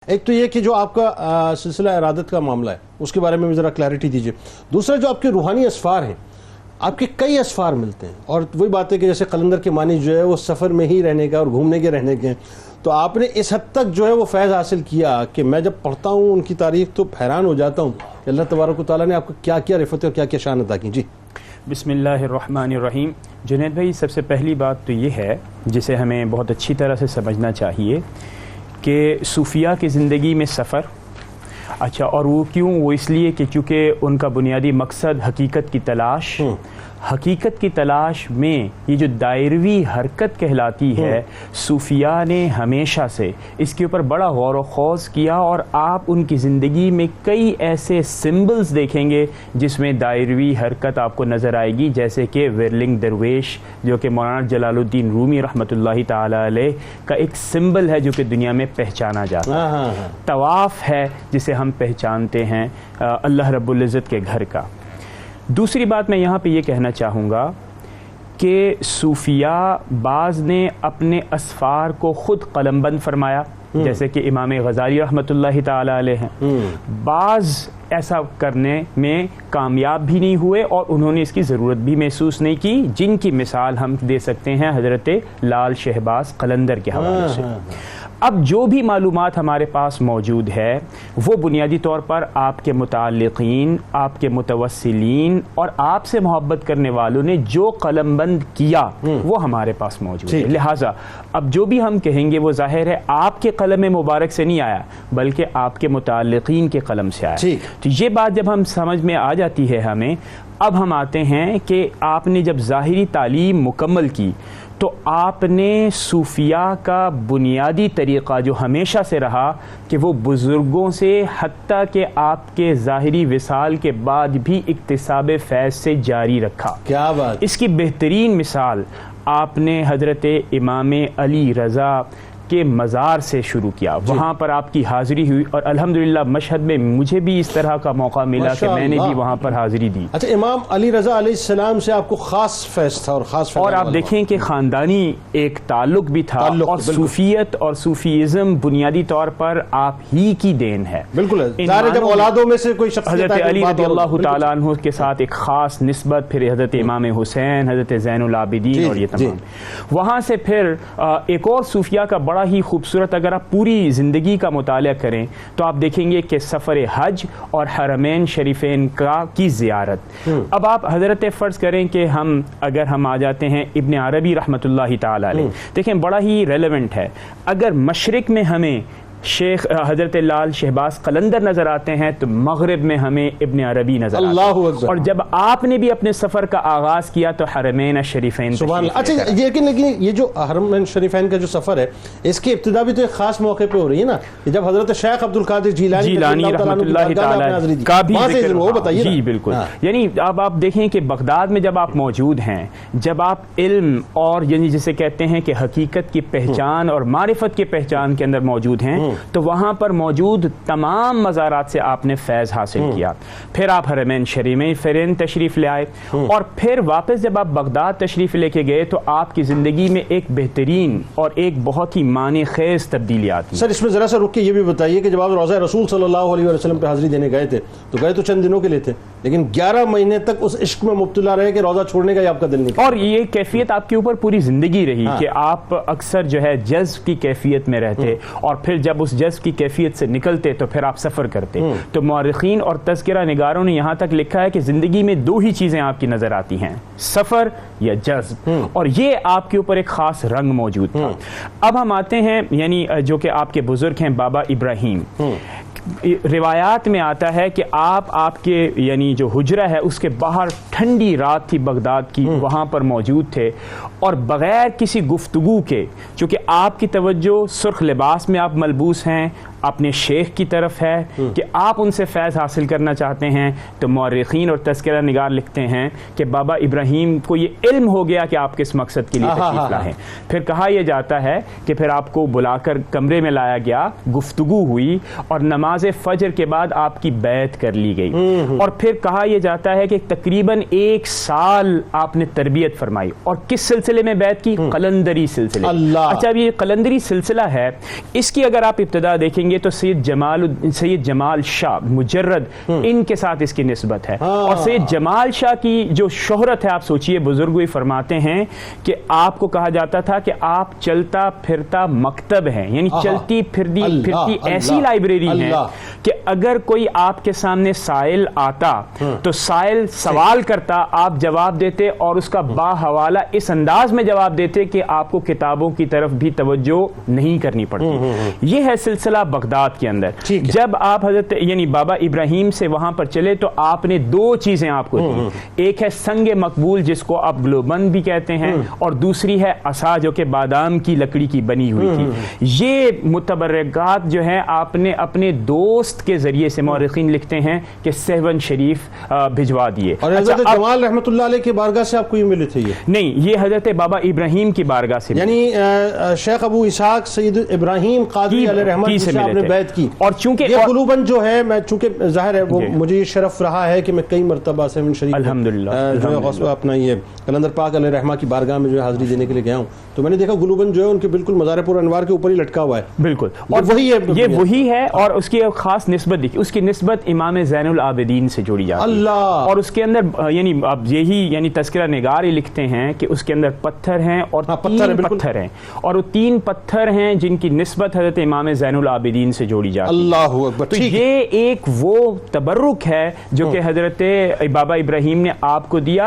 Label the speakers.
Speaker 1: ایک تو یہ کہ جو آپ کا سلسلہ ارادت کا معاملہ ہے اس کے بارے میں ذرا کلیئرٹی دیجئے. دوسرا جو آپ کے روحانی اسفار ہیں، آپ کے کئی اسفار ملتے ہیں، اور وہی بات ہے کہ جیسے قلندر کے معنی جو ہے وہ سفر میں ہی رہنے کا اور گھومنے کے رہنے کے ہیں، تو آپ نے اس حد تک جو ہے وہ فیض حاصل کیا کہ میں جب پڑھتا ہوں ان کی تاریخ تو حیران ہو جاتا ہوں کہ اللہ تبارک و تعالیٰ نے آپ کو کیا کیا رفعت اور کیا کیا شان عطا کی. جی
Speaker 2: بسم اللہ الرحمن الرحیم. جنید بھائی، سب سے پہلی بات تو یہ ہے جسے ہمیں بہت اچھی طرح سے سمجھنا چاہیے کہ صوفیاء کی زندگی میں سفر، اچھا، اور وہ کیوں؟ وہ اس لیے کہ چونکہ ان کا بنیادی مقصد حقیقت کی تلاش، حقیقت کی تلاش میں یہ جو دائروی حرکت کہلاتی ہے، صوفیاء نے ہمیشہ سے اس کے اوپر بڑا غور و خوض کیا، اور آپ ان کی زندگی میں کئی ایسے سمبلز دیکھیں گے جس میں دائروی حرکت آپ کو نظر آئے گی، جیسے کہ ورلنگ درویش جو کہ مولانا جلال الدین رومی رحمۃ اللہ تعالی علیہ کا ایک سمبل ہے جو کہ دنیا میں پہچانا جاتا ہے. طواف ہے جسے ہم پہچانتے ہیں اللہ رب العزت کے گھر کا. دوسری بات میں یہاں پہ یہ کہنا چاہوں گا کہ صوفیاء بعض نے اپنے اسفار کو خود قلم بند فرمایا، جیسے کہ امام غزالی رحمۃ اللہ تعالی علیہ ہیں. بعض ایسا کرنے میں کامیاب بھی نہیں ہوئے اور انہوں نے اس کی ضرورت بھی محسوس نہیں کی، جن کی مثال ہم دے سکتے ہیں حضرت لال شہباز قلندر کے حوالے سے. اب جو بھی معلومات ہمارے پاس موجود ہے وہ بنیادی طور پر آپ کے متعلقین، آپ کے متوسلین اور آپ سے محبت کرنے والوں نے جو قلم بند کیا وہ ہمارے پاس موجود ہے. لہٰذا اب جو بھی ہم کہیں گے وہ ظاہر ہے آپ کے قلم مبارک سے نہیں آیا بلکہ آپ کے متعلقین کے قلم سے آیا. تو یہ بات جب ہم سمجھ میں آ جاتی ہے ہمیں، اب ہم آتے ہیں کہ آپ نے جب ظاہری تعلیم مکمل کی تو آپ نے صوفیاء کا بنیادی طریقہ جو ہمیشہ سے رہا کہ وہ بزرگوں سے حتیٰ کہ آپ کے ظاہری وصال کے بعد بھی اکتساب فیض سے جاری رکھا. کیا بات! اس کی بہترین مثال آپ نے حضرت امام علی رضا کے مزار سے شروع کیا. وہاں پر آپ کی حاضری ہوئی اور الحمدللہ مشہد میں مجھے بھی اس طرح کا موقع ملا کہ میں نے بھی وہاں پر حاضری دی.
Speaker 1: اچھا، امام علی رضا علیہ السلام سے آپ کو خاص فیض تھا اور خاص فیض،
Speaker 2: اور آپ دیکھیں کہ خاندانی ایک تعلق بھی تھا، اور صوفیت اور صوفیزم بنیادی طور پر آپ ہی کی دین ہے. بالکل،
Speaker 1: جب اولادوں میں سے کوئی شخص
Speaker 2: حضرت علی رضی اللہ تعالیٰ عنہ کے ساتھ ایک خاص نسبت، پھر حضرت امام حسین، حضرت زین العابدین اور یہ تمام. وہاں سے پھر ایک اور صوفیاء کا بڑا ہی خوبصورت، اگر آپ پوری زندگی کا مطالعہ کریں تو آپ دیکھیں گے کہ سفر حج اور حرمین شریفین کی زیارت. اب آپ حضرت فرض کریں کہ اگر ہم آ جاتے ہیں ابن عربی رحمۃ اللہ تعالی علیہ، دیکھیں بڑا ہی ریلیونٹ ہے. اگر مشرق میں ہمیں شیخ حضرت لال شہباز قلندر نظر آتے ہیں تو مغرب میں ہمیں ابن عربی نظر آتے ہیں. اور جب آپ نے بھی اپنے سفر کا آغاز کیا تو حرمین شریفین.
Speaker 1: اچھا، لیکن یہ جو حرمین شریفین کا جو سفر ہے اس کی ابتدا بھی تو ایک خاص موقع پہ ہو رہی ہے نا، کہ جب حضرت شیخ عبد القادر جیلانی
Speaker 2: رحمۃ اللہ تعالی کا بھی ذکر.
Speaker 1: وہ بتائیے.
Speaker 2: جی بالکل. یعنی اب آپ دیکھیں کہ بغداد میں جب آپ موجود ہیں، جب آپ علم اور یعنی جسے کہتے ہیں کہ حقیقت کی پہچان اور معرفت کی پہچان کے اندر موجود ہیں، تو وہاں پر موجود تمام مزارات سے آپ نے فیض حاصل کیا. پھر آپ حرمین شریفین تشریف لے آئے، اور پھر واپس جب آپ بغداد تشریف لے کے گئے تو آپ کی زندگی میں ایک بہترین اور ایک بہت ہی معنی خیز تبدیلی آتی.
Speaker 1: سر اس میں ذرا سا رک کے یہ بھی بتائیے کہ جب آپ روضہ رسول صلی اللہ علیہ وسلم پہ حاضری دینے گئے تھے تو گئے تو چند دنوں کے لیے تھے، لیکن 11 مہینے تک اس عشق میں مبتلا رہے کہ روضہ چھوڑنے کا آپ کا دل نہیں،
Speaker 2: اور یہ کیفیت آپ کے اوپر پوری زندگی رہی کہ آپ اکثر جو ہے جذب کی کیفیت میں رہتے، اور پھر جب اس جذب کی کیفیت سے نکلتے تو پھر آپ سفر کرتے. تو مورخین اور تذکرہ نگاروں نے یہاں تک لکھا ہے کہ زندگی میں 2 ہی چیزیں آپ کی نظر آتی ہیں، سفر یا جذب، اور یہ آپ کے اوپر ایک خاص رنگ موجود تھا. اب ہم آتے ہیں یعنی جو کہ آپ کے بزرگ ہیں بابا ابراہیم. روایات میں آتا ہے کہ آپ کے یعنی جو حجرہ ہے اس کے باہر ٹھنڈی رات تھی بغداد کی، وہاں پر موجود تھے، اور بغیر کسی گفتگو کے، چونکہ آپ کی توجہ سرخ لباس میں آپ ملبوس ہیں، اپنے شیخ کی طرف ہے کہ آپ ان سے فیض حاصل کرنا چاہتے ہیں، تو مورخین اور تذکرہ نگار لکھتے ہیں کہ بابا ابراہیم کو یہ علم ہو گیا کہ آپ کس مقصد کے لیے تشریف لائے ہیں. پھر کہا یہ جاتا ہے کہ پھر آپ کو بلا کر کمرے میں لایا گیا، گفتگو ہوئی، اور نماز فجر کے بعد آپ کی بیعت کر لی گئی. اور پھر کہا یہ جاتا ہے کہ تقریباً 1 سال آپ نے تربیت فرمائی. اور کس سلسلے میں بیعت کی؟ قلندری سلسلے. اچھا، اب یہ قلندری سلسلہ ہے، اس کی اگر آپ ابتدا دیکھیں گے تو سید جمال شاہ مجرد ان کے ساتھ اس کی نسبت ہے. اور سید جمال شاہ کی جو شہرت ہے آپ سوچئے, بزرگ بھی فرماتے ہیں کہ آپ کو کہا جاتا تھا کہ آپ چلتا پھرتا مکتب ہیں, یعنی چلتی پھرتی ایسی لائبریری ہے کہ اگر کوئی آپ کے سامنے سائل آتا تو سائل سوال کرتا, آپ جواب دیتے اور اس کا باحوالہ اس انداز میں جواب دیتے کہ آپ کو کتابوں کی طرف بھی توجہ نہیں کرنی پڑتی. یہ ہے سلسلہ بغداد کے اندر. جب آپ حضرت یعنی بابا ابراہیم سے وہاں پر چلے تو آپ نے دو چیزیں آپ کو دی, ایک ہے سنگ مقبول جس کو آپ گلوبند بھی کہتے ہیں, اور دوسری ہے عصا جو کہ بادام کی لکڑی کی بنی ہوئی تھی. یہ متبرکات جو ہیں آپ نے اپنے دوست کے ذریعے سے, مورخین لکھتے ہیں کہ سہون شریف بھجوا دیے.
Speaker 1: اور حضرت جمال رحمۃ اللہ علیہ کی بارگاہ سے آپ کو یہ ملے تھے؟ یہ
Speaker 2: نہیں, یہ حضرت بابا ابراہیم کی بارگاہ سے,
Speaker 1: یعنی شیخ ابو اسحاق سید ابراہیم قادری علیہ رحمت سے آپ نے بیعت کی.
Speaker 2: اور چونکہ
Speaker 1: یہ قلوباً جو ہے, میں چونکہ ظاہر ہے وہ مجھے یہ شرف رہا ہے کہ میں کئی مرتبہ سیون شریف
Speaker 2: الحمدللہ
Speaker 1: جو ہے اپنا یہ قلندر پاک علیہ رحمہ کی بارگاہ میں جو ہے حاضری دینے کے لیے گیا ہوں, تو میں نے دیکھا گلوبند جو ہے ان کے بالکل مزار پر انوار کے اوپر ہی لٹکا ہوا ہے.
Speaker 2: بالکل, اور وہی ہے, یہ وہی ہے. اور اس کی ایک خاص نسبت دیکھی, اس کی نسبت امام زین العابدین سے جوڑی جاتی ہے.
Speaker 1: اللہ.
Speaker 2: اور اس کے اندر یعنی اب یہی یعنی تذکرہ نگار ہی لکھتے ہیں کہ اس کے اندر پتھر ہیں اور تین پتھر ہیں, اور وہ تین پتھر ہیں جن کی نسبت حضرت امام زین العابدین سے جوڑی جاتی ہے.
Speaker 1: اللہ اکبر.
Speaker 2: تو یہ ایک وہ تبرک ہے جو کہ حضرت بابا ابراہیم نے آپ کو دیا.